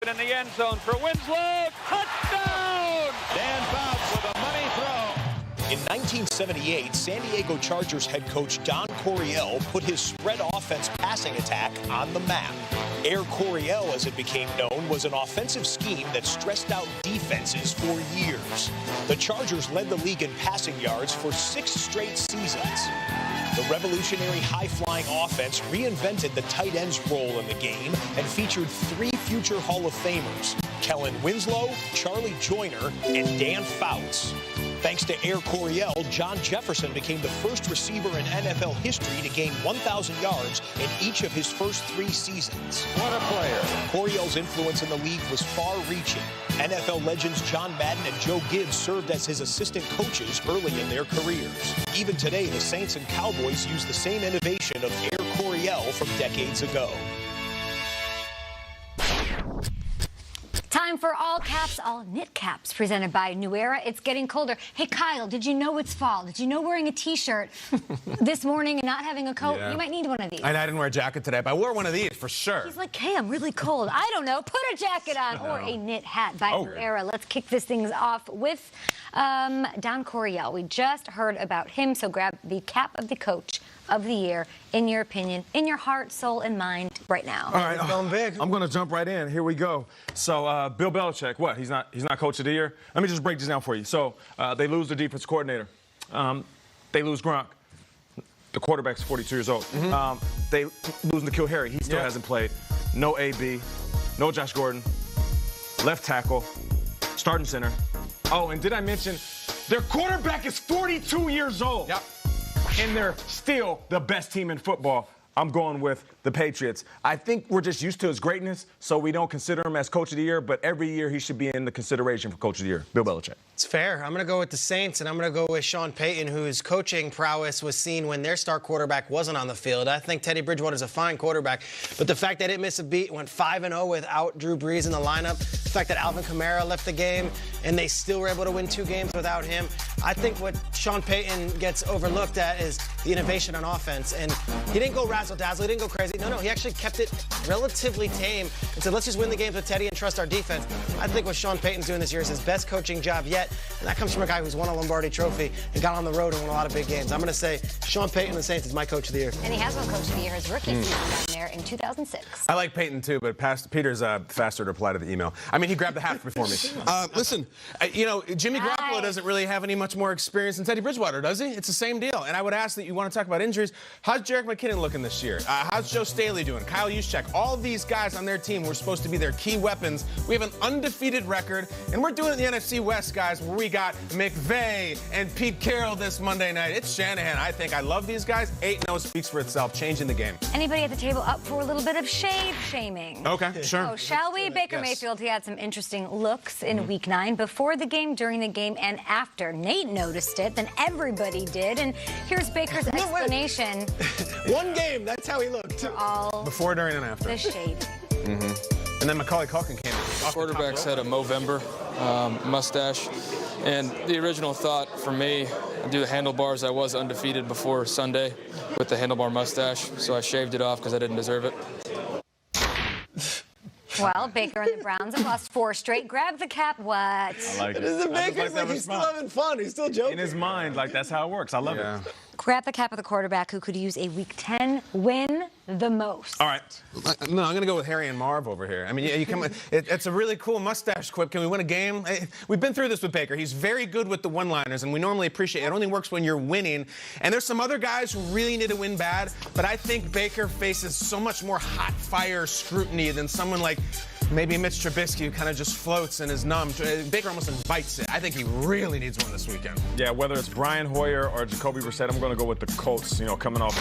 In the end zone for Winslow. Touchdown! Dan Fouts with a money throw. In 1978, San Diego Chargers head coach Don Coryell put his spread offense passing attack on the map. Air Coryell, as it became known, was an offensive scheme that stressed out defenses for years. The Chargers led the league in passing yards for 6 straight seasons. The revolutionary high-flying offense reinvented the tight end's role in the game and featured 3 future Hall of Famers, Kellen Winslow, Charlie Joyner, and Dan Fouts. Thanks to Air Coryell, John Jefferson became the first receiver in NFL history to gain 1,000 yards in each of his first 3 seasons. What a player. Coryell's influence in the league was far-reaching. NFL legends John Madden and Joe Gibbs served as his assistant coaches early in their careers. Even today, the Saints and Cowboys use the same innovation of Air Coryell from decades ago. Time for All Caps, All Knit Caps, presented by New Era. It's getting colder. Hey, Kyle, did you know it's fall? Did you know wearing a T-shirt this morning and not having a coat? Yeah. You might need one of these. I didn't wear a jacket today, but I wore one of these for sure. He's like, hey, I'm really cold. I don't know. Put a jacket on or a knit hat by New Era. Let's kick this thing off with Don Coryell. We just heard about him, so grab the cap of the coach of the year, in your opinion, in your heart, soul, and mind right now. All right, I'm going to jump right in. Here we go. So, Bill Belichick, what? He's not coach of the year? Let me just break this down for you. So, they lose their defense coordinator. They lose Gronk. The quarterback's 42 years old. They lose N'Keal Harry. He still hasn't played. No AB, no Josh Gordon, left tackle, starting center. Oh, and did I mention their quarterback is 42 years old? Yep. And they're still the best team in football. I'm going with the Patriots. I think we're just used to his greatness, so we don't consider him as Coach of the Year, but every year he should be in the consideration for Coach of the Year. Bill Belichick. It's fair. I'm going to go with the Saints, and I'm going to go with Sean Payton, whose coaching prowess was seen when their star quarterback wasn't on the field. I think Teddy Bridgewater's a fine quarterback, but the fact that it missed a beat, went 5-0 without Drew Brees in the lineup, the fact that Alvin Kamara left the game, and they still were able to win 2 games without him, I think what Sean Payton gets overlooked at is the innovation on offense. And he didn't go razzle-dazzle. He didn't go crazy. No, he actually kept it relatively tame and said, let's just win the games with Teddy and trust our defense. I think what Sean Payton's doing this year is his best coaching job yet, and that comes from a guy who's won a Lombardi Trophy and got on the road and won a lot of big games. I'm going to say Sean Payton and the Saints is my coach of the year. And he has won Coach of the Year his rookie season down there in 2006. I like Payton, too, but Peter's faster to reply to the email. I mean, he grabbed the hat before me. Listen, you know, Jimmy Garoppolo doesn't really have any much more experience than Teddy Bridgewater, does he? It's the same deal. And I would ask that you want to talk about injuries. How's Jerick McKinnon looking this year? How's Joe Staley doing? Kyle Juszczyk? All of these guys on their team were supposed to be their key weapons. We have an undefeated record, and we're doing it in the NFC West, guys, where we got McVay and Pete Carroll this Monday night. It's Shanahan, I think. I love these guys. 8-0 speaks for itself, changing the game. Anybody at the table up for a little bit of shade shaming? Okay, sure. So, shall we? Baker Mayfield, he had some interesting looks in Week 9, before the game, during the game, and after. Nate noticed it, then everybody did, and here's Baker's explanation. One game, that's how he looked. All before, during, and after. the shade. And then Macaulay Culkin came in. Quarterbacks had a Movember mustache, and the original thought for me, I do the handlebars. I was undefeated before Sunday with the handlebar mustache, so I shaved it off because I didn't deserve it. Well, Baker and the Browns have lost 4 straight. Grab the cap. What? I like it. The Baker's like he's still having fun. He's still joking. In his mind, like, that's how it works. I love it. Grab the cap of the quarterback who could use a Week 10 win the most. All right. No, I'm going to go with Harry and Marv over here. I mean, it's a really cool mustache quip. Can we win a game? We've been through this with Baker. He's very good with the one-liners, and we normally appreciate it. It only works when you're winning. And there's some other guys who really need to win bad, but I think Baker faces so much more hot fire scrutiny than someone like maybe Mitch Trubisky, who kind of just floats and is numb. Baker almost invites it. I think he really needs one this weekend. Yeah, whether it's Brian Hoyer or Jacoby Brissett, I'm going to go with the Colts, you know, coming off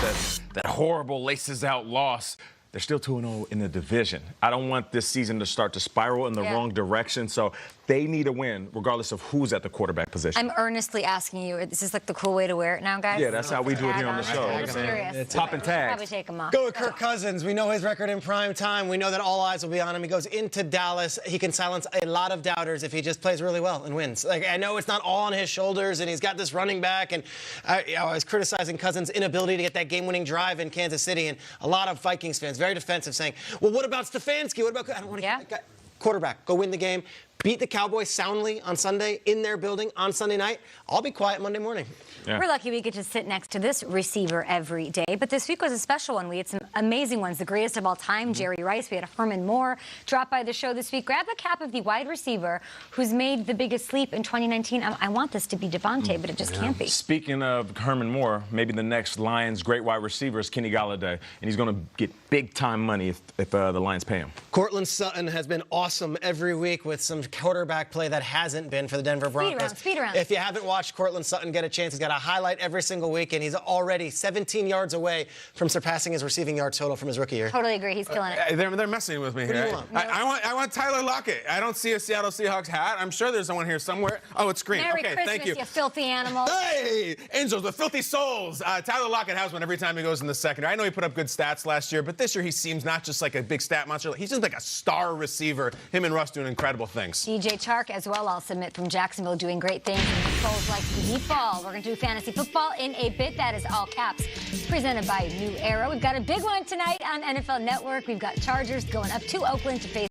that horrible laces-out loss. They're still 2-0 in the division. I don't want this season to start to spiral in the wrong direction, so they need a win regardless of who's at the quarterback position. I'm earnestly asking you, is this like the cool way to wear it now, guys? Yeah, that's how we do it here on the show. I'm curious. Popping tags. Probably take them off. Go with Kirk Cousins. We know his record in prime time. We know that all eyes will be on him. He goes into Dallas. He can silence a lot of doubters if he just plays really well and wins. Like, I know it's not all on his shoulders, and he's got this running back, and I was criticizing Cousins' inability to get that game-winning drive in Kansas City, and a lot of Vikings fans, very defensive, saying, well, what about Stefanski? What about... I don't want to... Yeah. quarterback. Go win the game. Beat the Cowboys soundly on Sunday in their building on Sunday night. I'll be quiet Monday morning. Yeah. We're lucky we get to sit next to this receiver every day. But this week was a special one. We had some amazing ones. The greatest of all time, Jerry Rice. We had Herman Moore drop by the show this week. Grab the cap of the wide receiver who's made the biggest leap in 2019. I want this to be Devontae, but it just can't be. Speaking of Herman Moore, maybe the next Lions great wide receiver is Kenny Golladay. And he's going to get big-time money if the Lions pay him. Cortland Sutton has been awesome every week with some quarterback play that hasn't been for the Denver Broncos. Speed around. If you haven't watched Cortland Sutton get a chance, he's got a highlight every single week, and he's already 17 yards away from surpassing his receiving yard total from his rookie year. Totally agree. He's killing it. They're messing with me What here. do you want? I want Tyler Lockett. I don't see a Seattle Seahawks hat. I'm sure there's someone here somewhere. Oh, it's green. Merry okay, Christmas, thank you. you filthy animal. Hey, Angels, the filthy souls. Tyler Lockett has one every time he goes in the secondary. I know he put up good stats last year, but this year he seems not just like a big stat monster. He's just like a star receiver. Him and Russ doing incredible things. DJ Chark as well, I'll submit, from Jacksonville, doing great things. And the Souls like to deep ball. We're going to do fantasy football in a bit. That is all caps. Presented by New Era. We've got a big one tonight on NFL Network. We've got Chargers going up to Oakland to face